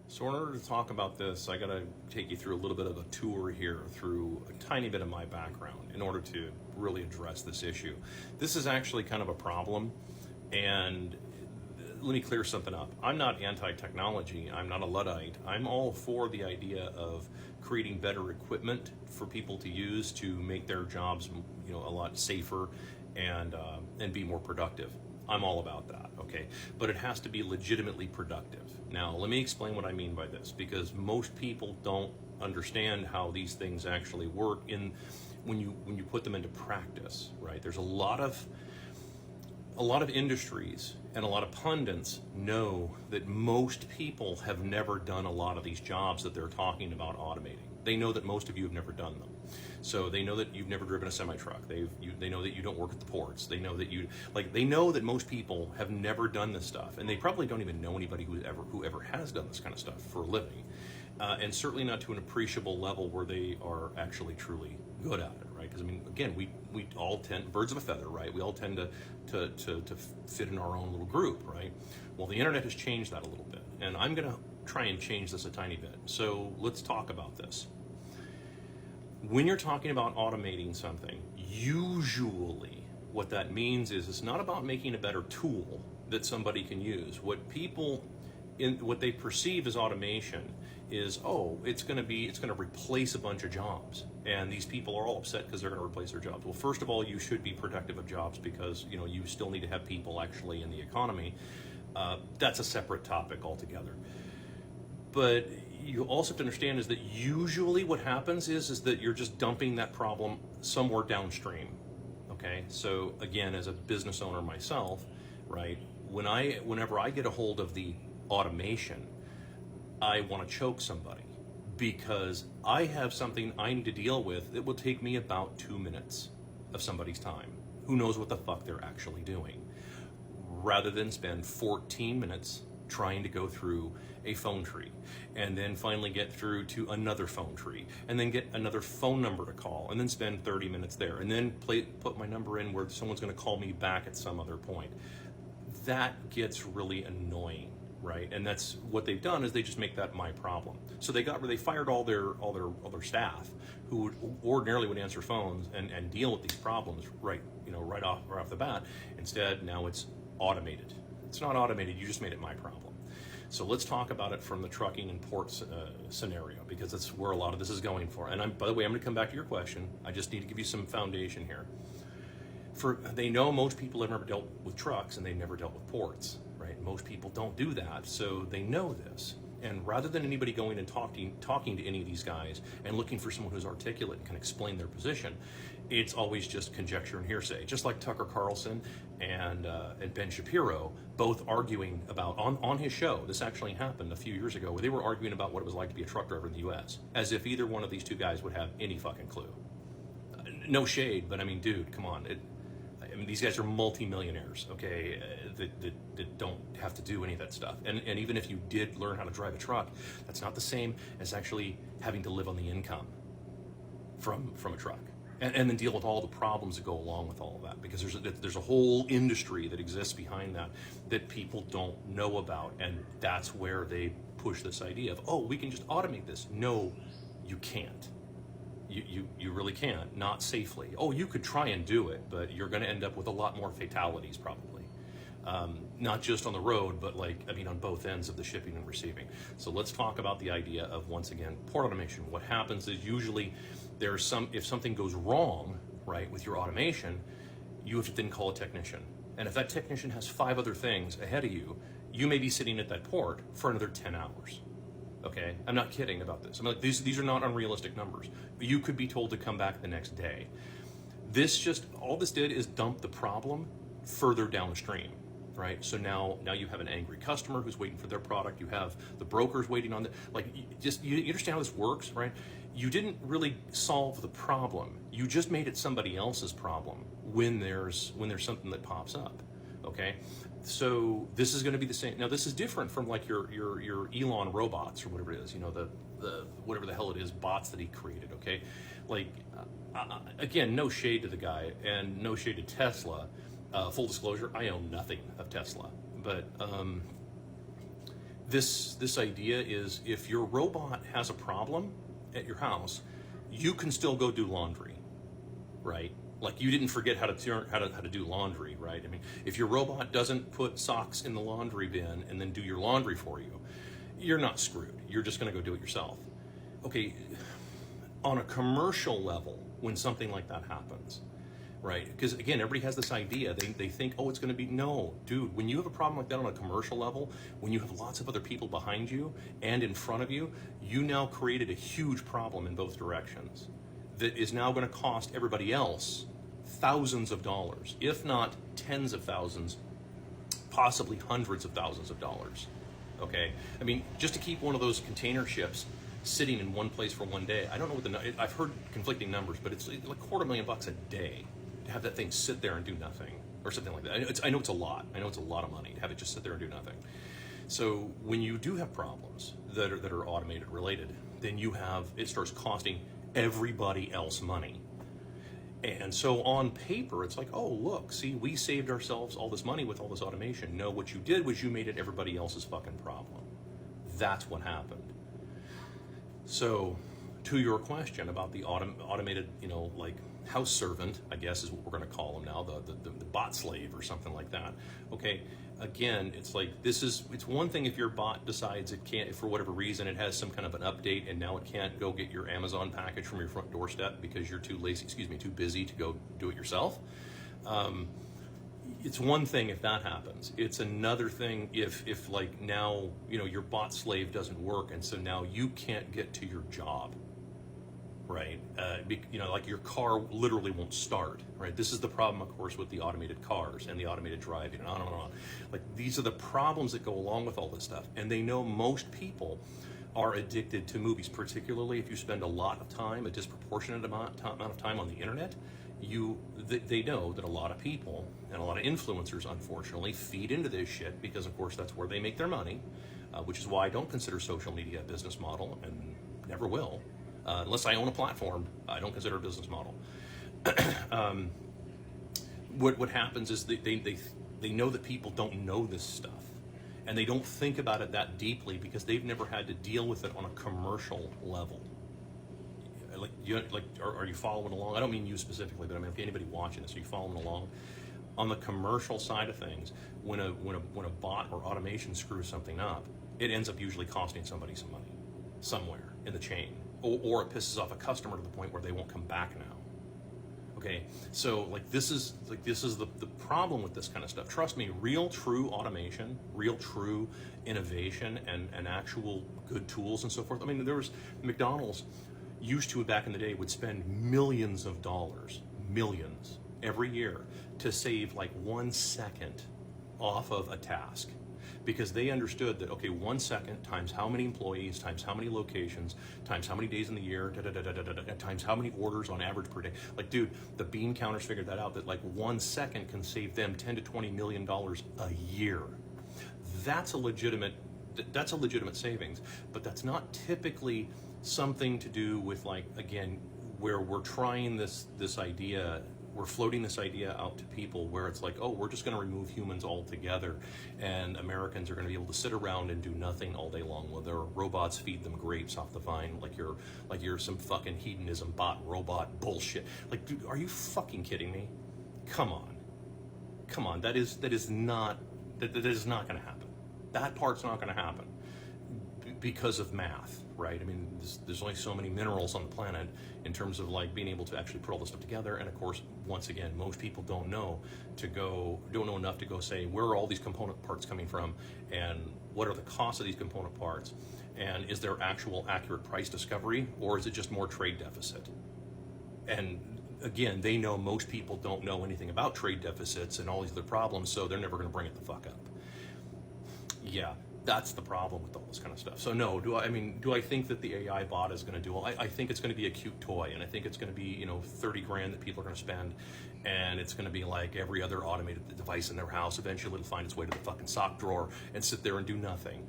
So in order to talk about this, I got to take you through a little bit of a tour here through a tiny bit of my background in order to really address this issue. This is actually kind of a problem, and let me clear something up. I'm not anti-technology. I'm not a Luddite. I'm all for the idea of creating better equipment for people to use to make their jobs, a lot safer and be more productive. I'm all about that, okay? But it has to be legitimately productive. Now, let me explain what I mean by this, because most people don't understand how these things actually work when you put them into practice, right? There's a lot of industries and a lot of pundits know that most people have never done a lot of these jobs that they're talking about automating. They know that most of you have never done them. So they know that you've never driven a semi-truck. They know that you don't work at the ports. They know that they know that most people have never done this stuff, and they probably don't even know anybody who ever has done this kind of stuff for a living, and certainly not to an appreciable level where they are actually truly good at it, right? Because again, we all tend, birds of a feather, right? We all tend to fit in our own little group, right? Well, the internet has changed that a little bit, and I'm going to try and change this a tiny bit. So let's talk about this. When you're talking about automating something, usually what that means is it's not about making a better tool that somebody can use. What they perceive as automation is, it's going to replace a bunch of jobs, and these people are all upset because they're going to replace their jobs. Well, first of all, you should be protective of jobs because you still need to have people actually in the economy. That's a separate topic altogether. But you also have to understand is that usually what happens is that you're just dumping that problem somewhere downstream. Okay, so again, as a business owner myself, right, whenever I get a hold of the automation, I want to choke somebody because I have something I need to deal with that will take me about 2 minutes of somebody's time. Who knows what the fuck they're actually doing, rather than spend 14 minutes trying to go through a phone tree and then finally get through to another phone tree and then get another phone number to call and then spend 30 minutes there and then put my number in where someone's going to call me back at some other point. That gets really annoying, right? And that's what they've done is they just make that my problem. So they fired all their staff who ordinarily would answer phones and deal with these problems right off the bat. Instead, now it's automated. It's not automated, you just made it my problem. So let's talk about it from the trucking and ports scenario, because that's where a lot of this is going for. And by the way, I'm going to come back to your question. I just need to give you some foundation here. They know most people have never dealt with trucks and they've never dealt with ports, right? Most people don't do that, so they know this. And rather than anybody going and talking to any of these guys and looking for someone who's articulate and can explain their position, it's always just conjecture and hearsay. Just like Tucker Carlson and Ben Shapiro both arguing about on his show. This actually happened a few years ago where they were arguing about what it was like to be a truck driver in the U.S. as if either one of these two guys would have any fucking clue. No shade, but dude, come on. These guys are multi-millionaires, okay, that don't have to do any of that stuff. And even if you did learn how to drive a truck, that's not the same as actually having to live on the income from a truck. And then deal with all the problems that go along with all of that, because there's a whole industry that exists behind that people don't know about, and that's where they push this idea of, we can just automate this. No, you can't. You really can't, not safely. You could try and do it, but you're going to end up with a lot more fatalities probably. Not just on the road, but on both ends of the shipping and receiving. So let's talk about the idea of, once again, port automation. What happens is usually if something goes wrong, right, with your automation, you have to then call a technician. And if that technician has 5 other things ahead of you, you may be sitting at that port for another 10 hours. Okay, I'm not kidding about this. These are not unrealistic numbers. You could be told to come back the next day. All this did is dump the problem further downstream, right? So now you have an angry customer who's waiting for their product. You have the brokers waiting on you understand how this works, right? You didn't really solve the problem. You just made it somebody else's problem when there's something that pops up. Okay, so this is going to be the same. Now this is different from your Elon robots or whatever it is. The whatever the hell it is, bots that he created. Okay, again, no shade to the guy and no shade to Tesla. Full disclosure, I own nothing of Tesla, but This idea is, if your robot has a problem at your house, you can still go do laundry, right? Like, you didn't forget how to do laundry, right? I mean, if your robot doesn't put socks in the laundry bin and then do your laundry for you, you're not screwed. You're just going to go do it yourself. Okay, on a commercial level, when something like that happens, right? Because again, everybody has this idea. They think, oh, it's going to be, no, dude, when you have a problem like that on a commercial level, when you have lots of other people behind you and in front of you, you now created a huge problem in both directions that is now going to cost everybody else thousands of dollars, if not tens of thousands, possibly hundreds of thousands of dollars. Okay, I mean, just to keep one of those container ships sitting in one place for one day, I don't know what I've heard conflicting numbers, but it's like $250,000 a day to have that thing sit there and do nothing, or something like that. I know it's a lot. I know it's a lot of money to have it just sit there and do nothing. So when you do have problems that are automated related, then it starts costing everybody else money. And so on paper, it's like, oh, look, see, we saved ourselves all this money with all this automation. No, what you did was you made it everybody else's fucking problem. That's what happened. So to your question about the automated, like house servant, I guess is what we're going to call them now, the bot slave or something like that. Okay, again, it's like, it's one thing if your bot decides it can't, for whatever reason, it has some kind of an update and now it can't go get your Amazon package from your front doorstep because you're too busy to go do it yourself. It's one thing if that happens. It's another thing if like now, your bot slave doesn't work and so now you can't get to your job, right? Like your car literally won't start, right? This is the problem, of course, with the automated cars and the automated driving and on and on. Like, these are the problems that go along with all this stuff. And they know most people are addicted to movies, particularly if you spend a lot of time, a disproportionate amount of time on the internet. They know that a lot of people and a lot of influencers, unfortunately, feed into this shit because, of course, that's where they make their money, which is why I don't consider social media a business model and never will. Unless I own a platform, I don't consider it a business model. What happens is they know that people don't know this stuff, and they don't think about it that deeply because they've never had to deal with it on a commercial level. Are you following along? I don't mean you specifically, but I mean if anybody watching this, are you following along? On the commercial side of things, when a bot or automation screws something up, it ends up usually costing somebody some money somewhere in the chain, or it pisses off a customer to the point where they won't come back now. Okay, so this is the problem with this kind of stuff. Trust me, real true automation, real true innovation, and actual good tools and so forth. I mean, there was McDonald's used to, back in the day, would spend millions of dollars, millions every year to save like 1 second off of a task, because they understood that, okay, 1 second times how many employees, times how many locations, times how many days in the year, times how many orders on average per day. Like, dude, the bean counters figured that out, that like 1 second can save them $10 to $20 million a year. That's a legitimate savings, but that's not typically something to do with, like, again, where we're trying this idea, we're floating this idea out to people where it's like, oh, we're just going to remove humans altogether, and Americans are going to be able to sit around and do nothing all day long while their robots feed them grapes off the vine, like you're some fucking hedonism bot robot bullshit. Like, dude, are you fucking kidding me? Come on, that is not going to happen. That part's not going to happen because of math, right? I mean, there's only so many minerals on the planet in terms of like being able to actually put all this stuff together. And of course, once again, most people don't know enough to go say, where are all these component parts coming from, and what are the costs of these component parts, and is there actual accurate price discovery, or is it just more trade deficit? And again, they know most people don't know anything about trade deficits and all these other problems, so they're never going to bring it the fuck up. Yeah, that's the problem with all this kind of stuff. So no, do I think that the AI bot is going to do all? I think it's going to be a cute toy, and I think it's going to be, $30,000 that people are going to spend, and it's going to be like every other automated device in their house. Eventually it'll find its way to the fucking sock drawer and sit there and do nothing.